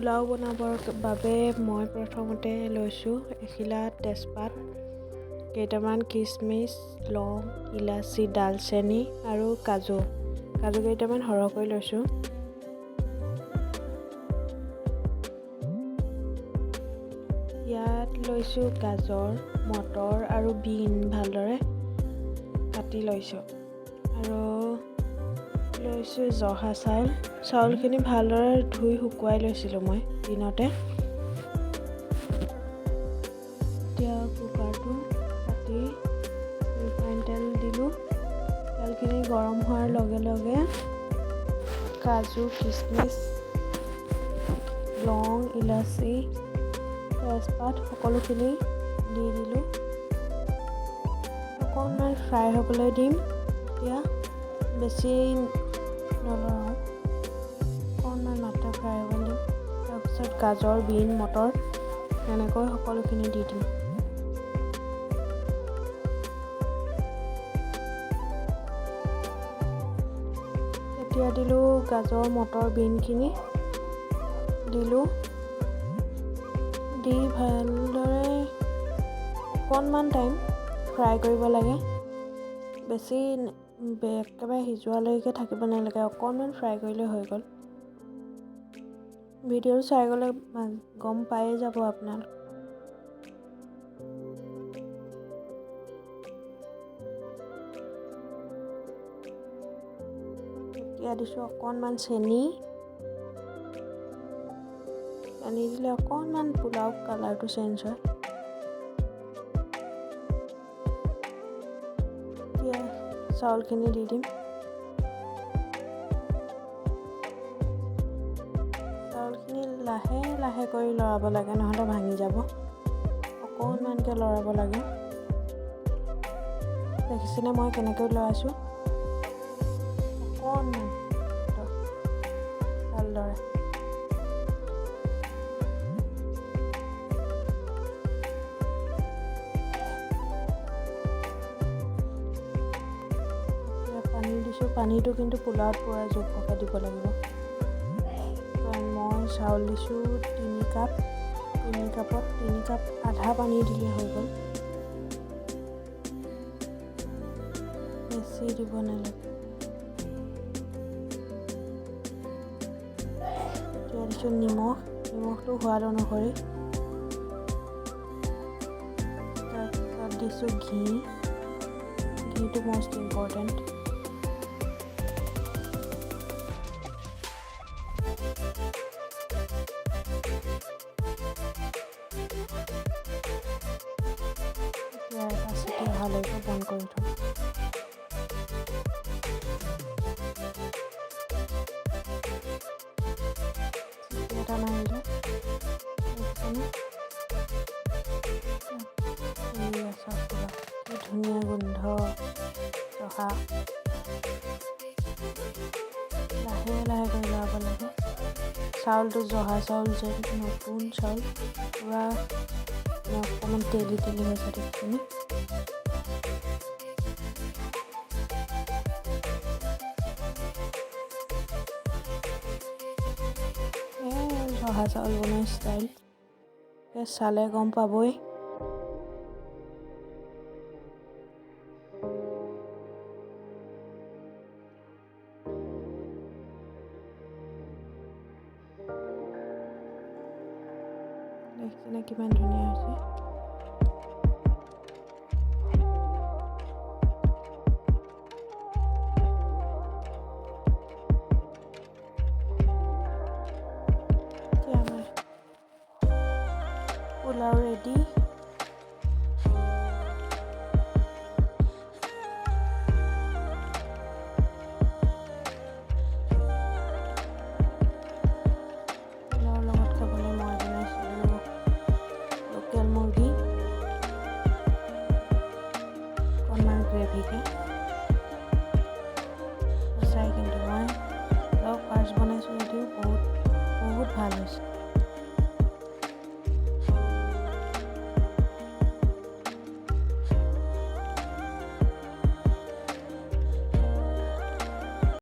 পোলাও বনাবৰ বাবে মই প্ৰথমতে লৈছোঁ এখিলা তেজপাত, কেইটামান কিচমিচ, লং, ইলাচি, ডালচেনি আৰু কাজু কেইটামান সৰহকৈ লৈছোঁ। ইয়াত লৈছোঁ গাজৰ, মটৰ আৰু বিন ভালদৰে কাটি লৈছোঁ আৰু লৈছোঁ জহা চাউলখিনি ভালদৰে ধুই শুকুৱাই লৈছিলোঁ মই দিনতে। এতিয়া কুকাৰটো পাতি ৰিফাইন তেল দিলোঁ। তেলখিনি গৰম হোৱাৰ লগে লগে কাজু, কিচমিচ, লং, ইলাচি, তেজপাত সকলোখিনি দি দিলোঁ। অকণমান ফ্ৰাই হ'বলৈ দিম। এতিয়া বেছি নলৰাওঁ, অকণমান মাত্ৰ ফ্ৰাই হ'বলৈ দিম। তাৰপিছত গাজৰ, বিন, মটৰ এনেকৈ সকলোখিনি দি দিম। এতিয়া দিলোঁ গাজৰ, মটৰ, বিনখিনি দিলোঁ। দি ভালদৰে অকণমান টাইম ফ্ৰাই কৰিব লাগে। বেছি একেবাৰে সিজোৱালৈকে থাকিব নালাগে, অকণমান ফ্ৰাই কৰিলে হৈ গ'ল। ভিডিঅ'টো চাই গ'লে গম পায়ে যাব আপোনালোক। এতিয়া দিছোঁ অকণমান চেনি দিলে অকণমান পোলাও কালাৰটো চেঞ্জ হয়। এতিয়া চাউলখিনি দি দিম। চাউলখিনি লাহে লাহে কৰি লৰাব লাগে, নহ'লে ভাঙি যাব। অকণমানকৈ লৰাব লাগে। দেখিছেনে মই কেনেকৈ লৰাইছোঁ? অকণমান ভালদৰে। পানী দিছোঁ। পানীটো কিন্তু পোলাওত পূৰা জোখকৈ দিব লাগিব, কাৰণ মই চাউল দিছোঁ 3 কাপ। 3 কাপত 3 কাপ আধা পানী দিলে হৈ গ'ল, বেছি দিব নালাগে। এতিয়া দিছোঁ নিমখটো সোৱাদ অনুসৰি। তাৰপিছত দিছোঁ ঘিটো মষ্ট ইম্পৰ্টেণ্ট। এটা চিটি ভালকৈ বন্ধ কৰি থ'ম। এটা মাৰিলে কি ধুনীয়া গোন্ধ জহা। লাহে লাহে কৰি লৰাব লাগে। চাউলটো জহা চাউল যে নতুন চাউল, পূৰা অকণমান তেলি হৈছে দেখিছেনে? জহা চাউল বনোৱা ষ্টাইল চালে গম পাবই। দেখিছেনে কিমান ধুনীয়া হৈছে? পোলাও ৰেডি। পোলাওৰ লগত খাবলৈ মই বনাইছিলোঁ লোকেল মুৰ্গী, অকণমান গ্ৰেভিকৈ।